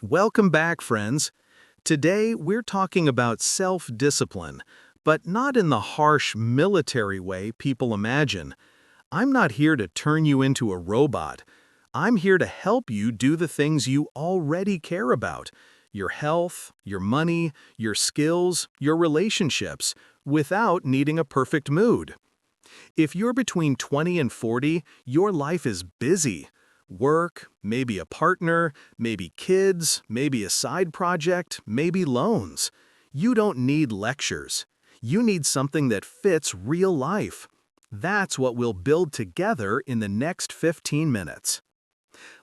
Welcome back, friends. Today, we're talking about self-discipline, but not in the harsh military way people imagine. I'm not here to turn you into a robot. I'm here to help you do the things you already care about, your health, your money, your skills, your relationships, without needing a perfect mood. If you're between 20 and 40, your life is busy. Work, maybe a partner, maybe kids, maybe a side project, maybe loans. You don't need lectures. You need something that fits real life. That's what we'll build together in the next 15 minutes.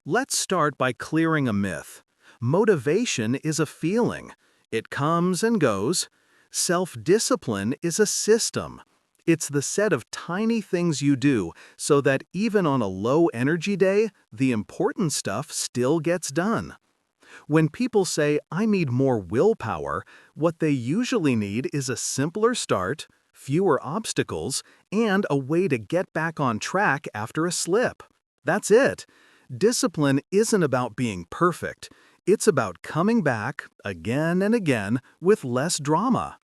Let's start by clearing a myth. Motivation is a feeling. It comes and goes. Self-discipline is a system. It's the set of tiny things you do so that even on a low-energy day, the important stuff still gets done. When people say, "I need more willpower," what they usually need is a simpler start, fewer obstacles, and a way to get back on track after a slip. That's it. Discipline isn't about being perfect. It's about coming back again and again with less drama.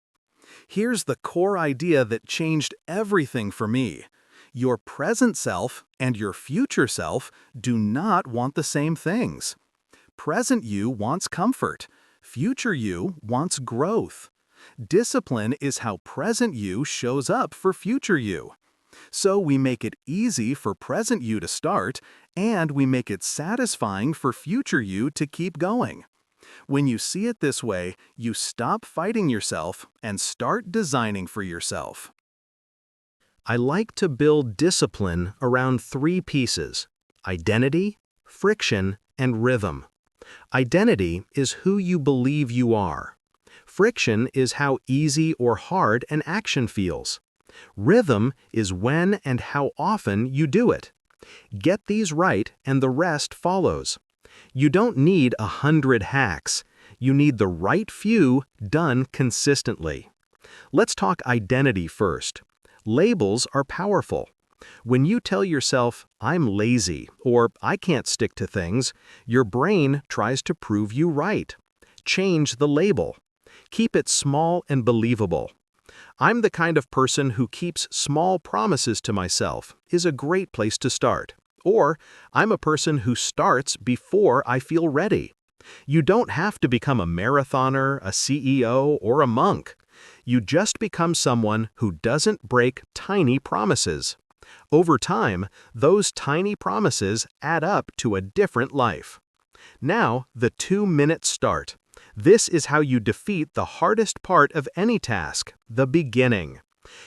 Here's the core idea that changed everything for me. Your present self and your future self do not want the same things. Present you wants comfort. Future you wants growth. Discipline is how present you shows up for future you. So we make it easy for present you to start, and we make it satisfying for future you to keep going. When you see it this way, you stop fighting yourself and start designing for yourself. I like to build discipline around three pieces: identity, friction, and rhythm. Identity is who you believe you are. Friction is how easy or hard an action feels. Rhythm is when and how often you do it. Get these right and the rest follows. You don't need 100 hacks. You need the right few done consistently. Let's talk identity first. Labels are powerful. When you tell yourself, "I'm lazy," or "I can't stick to things," your brain tries to prove you right. Change the label. Keep it small and believable. "I'm the kind of person who keeps small promises to myself" is a great place to start. Or, "I'm a person who starts before I feel ready." You don't have to become a marathoner, a CEO, or a monk. You just become someone who doesn't break tiny promises. Over time, those tiny promises add up to a different life. Now, the 2-minute start. This is how you defeat the hardest part of any task, the beginning.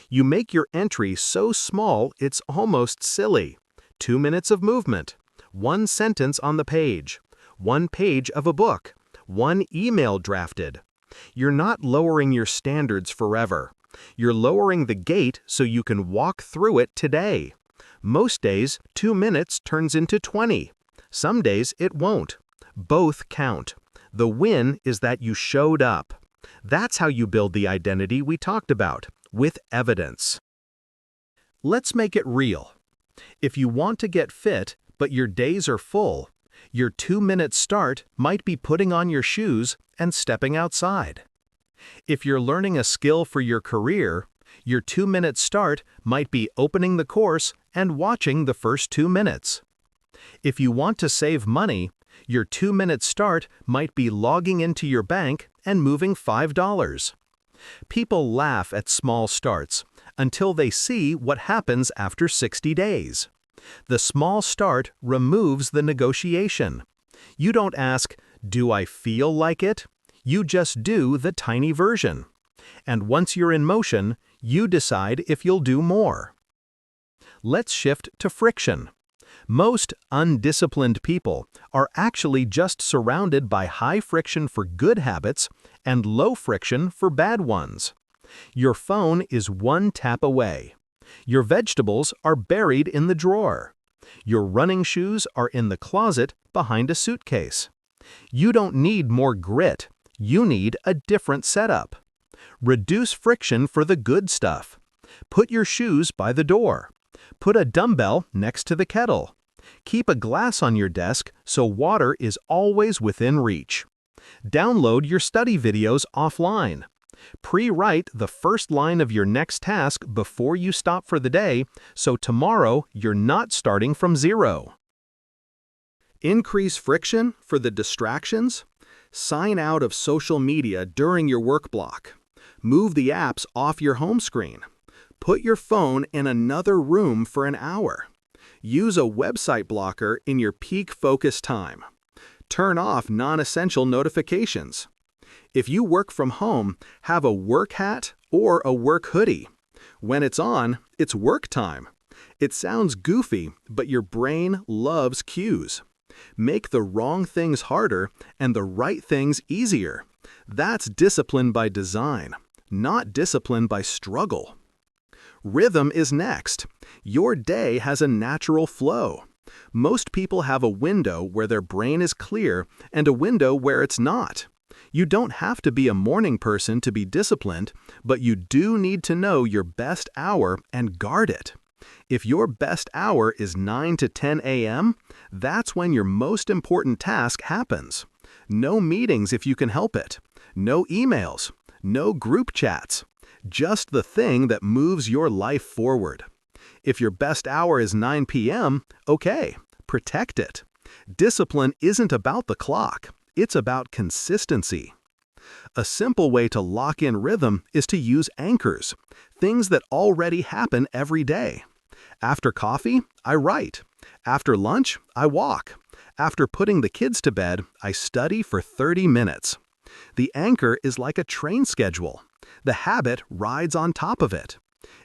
You make your entry so small it's almost silly. 2 minutes of movement, 1 sentence on the page, 1 page of a book, 1 email drafted. You're not lowering your standards forever. You're lowering the gate so you can walk through it today. Most days, 2 minutes turns into 20. Some days it won't. Both count. The win is that you showed up. That's how you build the identity we talked about, with evidence. Let's make it real. If you want to get fit, but your days are full, your 2-minute start might be putting on your shoes and stepping outside. If you're learning a skill for your career, your 2-minute start might be opening the course and watching the first 2 minutes. If you want to save money, your 2-minute start might be logging into your bank and moving $5. People laugh at small starts until they see what happens after 60 days. The small start removes the negotiation. You don't ask, "Do I feel like it?" You just do the tiny version. And once you're in motion, you decide if you'll do more. Let's shift to friction. Most undisciplined people are actually just surrounded by high friction for good habits and low friction for bad ones. Your phone is 1 tap away. Your vegetables are buried in the drawer. Your running shoes are in the closet behind a suitcase. You don't need more grit. You need a different setup. Reduce friction for the good stuff. Put your shoes by the door. Put a dumbbell next to the kettle. Keep a glass on your desk so water is always within reach. Download your study videos offline. Pre-write the first line of your next task before you stop for the day, so tomorrow you're not starting from zero. Increase friction for the distractions. Sign out of social media during your work block. Move the apps off your home screen. Put your phone in another room for an hour. Use a website blocker in your peak focus time. Turn off non-essential notifications. If you work from home, have a work hat or a work hoodie. When it's on, it's work time. It sounds goofy, but your brain loves cues. Make the wrong things harder and the right things easier. That's discipline by design, not discipline by struggle. Rhythm is next. Your day has a natural flow. Most people have a window where their brain is clear and a window where it's not. You don't have to be a morning person to be disciplined, but you do need to know your best hour and guard it. If your best hour is 9 to 10 a.m., that's when your most important task happens. No meetings if you can help it. No emails. No group chats. Just the thing that moves your life forward. If your best hour is 9 p.m., okay, protect it. Discipline isn't about the clock. It's about consistency. A simple way to lock in rhythm is to use anchors, things that already happen every day. After coffee, I write. After lunch, I walk. After putting the kids to bed, I study for 30 minutes. The anchor is like a train schedule. The habit rides on top of it.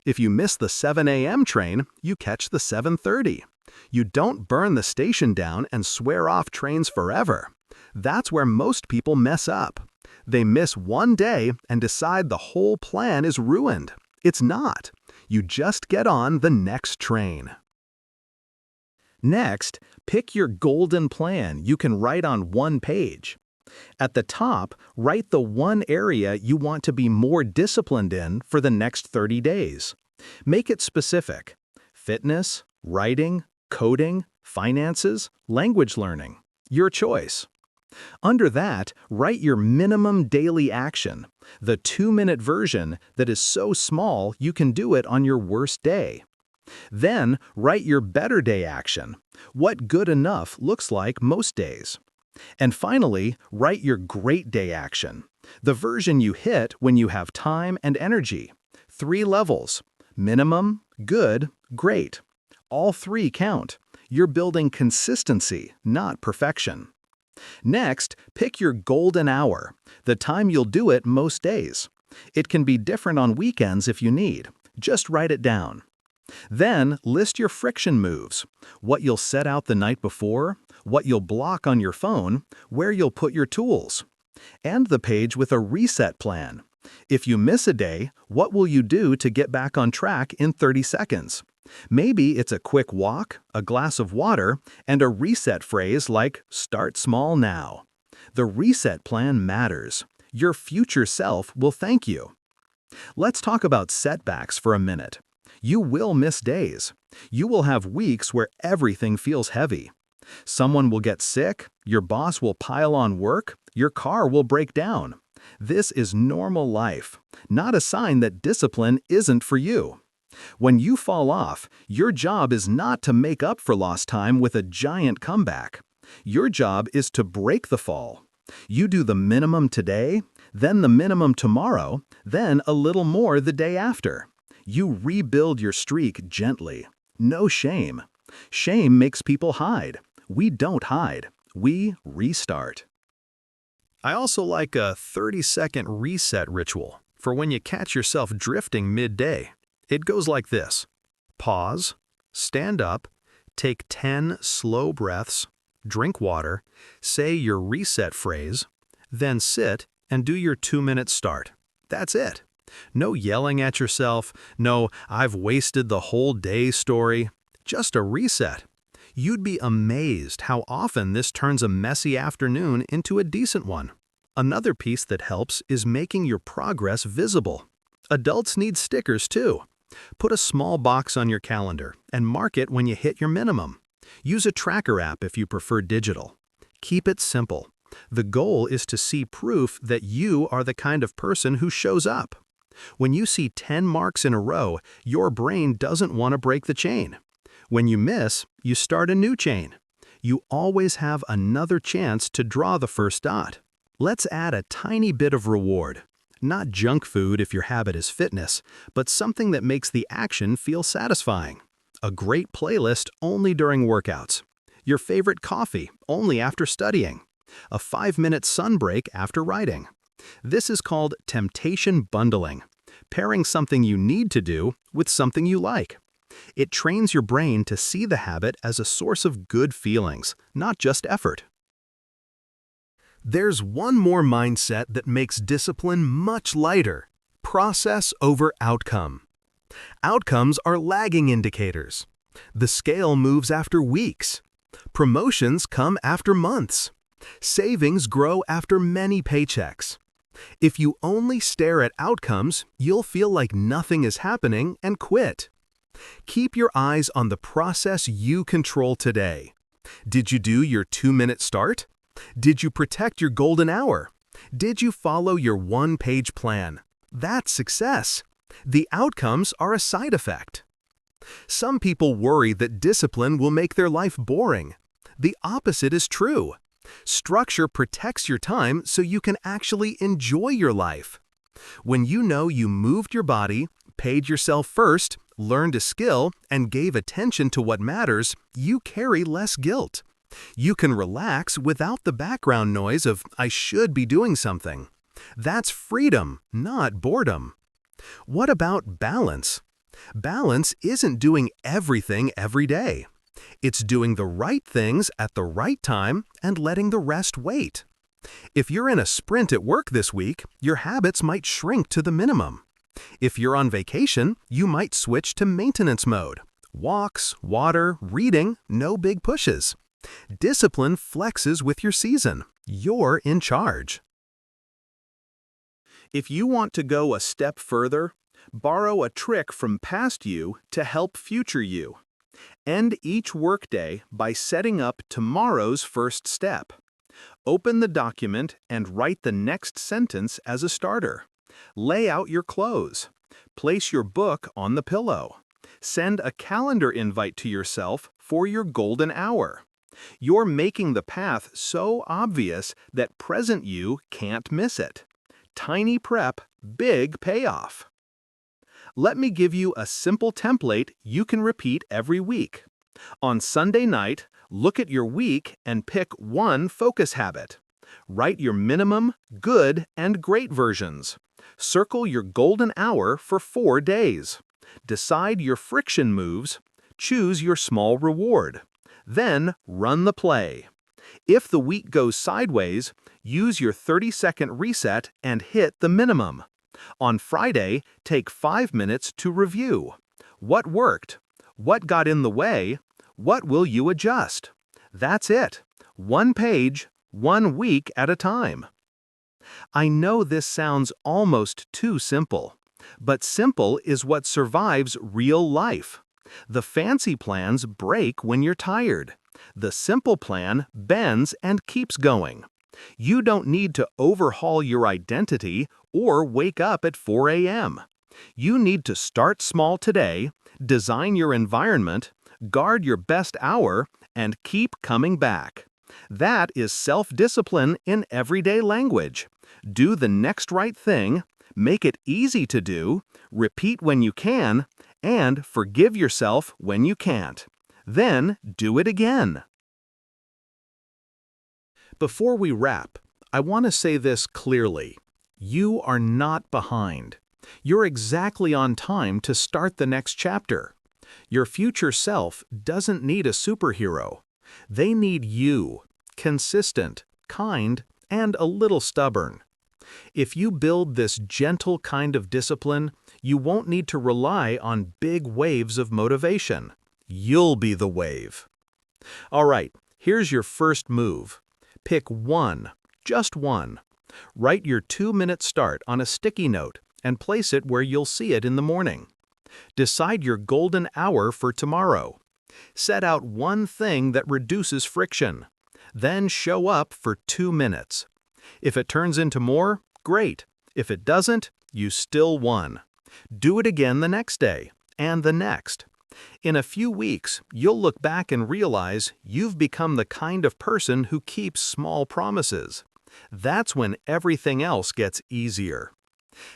If you miss the 7 a.m. train, you catch the 7:30. You don't burn the station down and swear off trains forever. That's where most people mess up. They miss one day and decide the whole plan is ruined. It's not. You just get on the next train. Next, pick your golden plan you can write on one page. At the top, write the one area you want to be more disciplined in for the next 30 days. Make it specific: fitness, writing, coding, finances, language learning. Your choice. Under that, write your minimum daily action, the 2-minute version that is so small you can do it on your worst day. Then, write your better day action, what good enough looks like most days. And finally, write your great day action, the version you hit when you have time and energy. 3 levels: minimum, good, great. All 3 count. You're building consistency, not perfection. Next, pick your golden hour, the time you'll do it most days. It can be different on weekends if you need. Just write it down. Then, list your friction moves, what you'll set out the night before, what you'll block on your phone, where you'll put your tools. And the page with a reset plan. If you miss a day, what will you do to get back on track in 30 seconds? Maybe it's a quick walk, a glass of water, and a reset phrase like "Start small now." The reset plan matters. Your future self will thank you. Let's talk about setbacks for a minute. You will miss days. You will have weeks where everything feels heavy. Someone will get sick, your boss will pile on work, your car will break down. This is normal life, not a sign that discipline isn't for you. When you fall off, your job is not to make up for lost time with a giant comeback. Your job is to break the fall. You do the minimum today, then the minimum tomorrow, then a little more the day after. You rebuild your streak gently. No shame. Shame makes people hide. We don't hide. We restart. I also like a 30-second reset ritual for when you catch yourself drifting midday. It goes like this: pause, stand up, take 10 slow breaths, drink water, say your reset phrase, then sit and do your 2-minute start. That's it. No yelling at yourself, no "I've wasted the whole day" story. Just a reset. You'd be amazed how often this turns a messy afternoon into a decent one. Another piece that helps is making your progress visible. Adults need stickers too. Put a small box on your calendar and mark it when you hit your minimum. Use a tracker app if you prefer digital. Keep it simple. The goal is to see proof that you are the kind of person who shows up. When you see 10 marks in a row, your brain doesn't want to break the chain. When you miss, you start a new chain. You always have another chance to draw the first dot. Let's add a tiny bit of reward. Not junk food if your habit is fitness, but something that makes the action feel satisfying. A great playlist only during workouts. Your favorite coffee only after studying. A 5-minute sun break after writing. This is called temptation bundling, pairing something you need to do with something you like. It trains your brain to see the habit as a source of good feelings, not just effort. There's one more mindset that makes discipline much lighter: process over outcome. Outcomes are lagging indicators. The scale moves after weeks. Promotions come after months. Savings grow after many paychecks. If you only stare at outcomes, you'll feel like nothing is happening and quit. Keep your eyes on the process you control today. Did you do your 2-minute start? Did you protect your golden hour? Did you follow your 1-page plan? That's success. The outcomes are a side effect. Some people worry that discipline will make their life boring. The opposite is true. Structure protects your time so you can actually enjoy your life. When you know you moved your body, paid yourself first, learned a skill, and gave attention to what matters, you carry less guilt. You can relax without the background noise of "I should be doing something." That's freedom, not boredom. What about balance? Balance isn't doing everything every day. It's doing the right things at the right time and letting the rest wait. If you're in a sprint at work this week, your habits might shrink to the minimum. If you're on vacation, you might switch to maintenance mode. Walks, water, reading, no big pushes. Discipline flexes with your season. You're in charge. If you want to go a step further, borrow a trick from past you to help future you. End each workday by setting up tomorrow's first step. Open the document and write the next sentence as a starter. Lay out your clothes. Place your book on the pillow. Send a calendar invite to yourself for your golden hour. You're making the path so obvious that present you can't miss it. Tiny prep, big payoff. Let me give you a simple template you can repeat every week. On Sunday night, look at your week and pick one focus habit. Write your minimum, good, and great versions. Circle your golden hour for 4 days. Decide your friction moves. Choose your small reward. Then run the play. If the week goes sideways, use your 30-second reset and hit the minimum. On Friday, take 5 minutes to review. What worked? What got in the way? What will you adjust? That's it. 1 page, 1 week at a time. I know this sounds almost too simple, but simple is what survives real life. The fancy plans break when you're tired. The simple plan bends and keeps going. You don't need to overhaul your identity or wake up at 4 a.m. You need to start small today, design your environment, guard your best hour, and keep coming back. That is self-discipline in everyday language. Do the next right thing, make it easy to do, repeat when you can, and forgive yourself when you can't. Then do it again. Before we wrap, I want to say this clearly. You are not behind. You're exactly on time to start the next chapter. Your future self doesn't need a superhero. They need you, consistent, kind, and a little stubborn. If you build this gentle kind of discipline, you won't need to rely on big waves of motivation. You'll be the wave. All right, here's your first move. Pick one, just one. Write your 2-minute start on a sticky note and place it where you'll see it in the morning. Decide your golden hour for tomorrow. Set out one thing that reduces friction. Then show up for 2 minutes. If it turns into more, great. If it doesn't, you still won. Do it again the next day, and the next. In a few weeks, you'll look back and realize you've become the kind of person who keeps small promises. That's when everything else gets easier.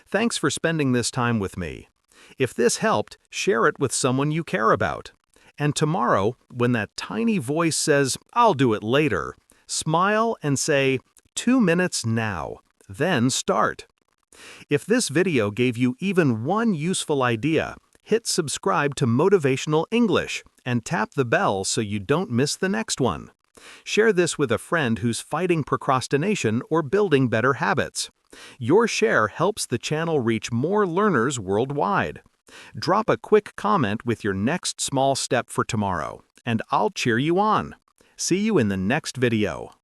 Thanks for spending this time with me. If this helped, share it with someone you care about. And tomorrow, when that tiny voice says, "I'll do it later," smile and say, 2 minutes now, then start. If this video gave you even one useful idea, hit subscribe to Motivational English and tap the bell so you don't miss the next one. Share this with a friend who's fighting procrastination or building better habits. Your share helps the channel reach more learners worldwide. Drop a quick comment with your next small step for tomorrow, and I'll cheer you on. See you in the next video.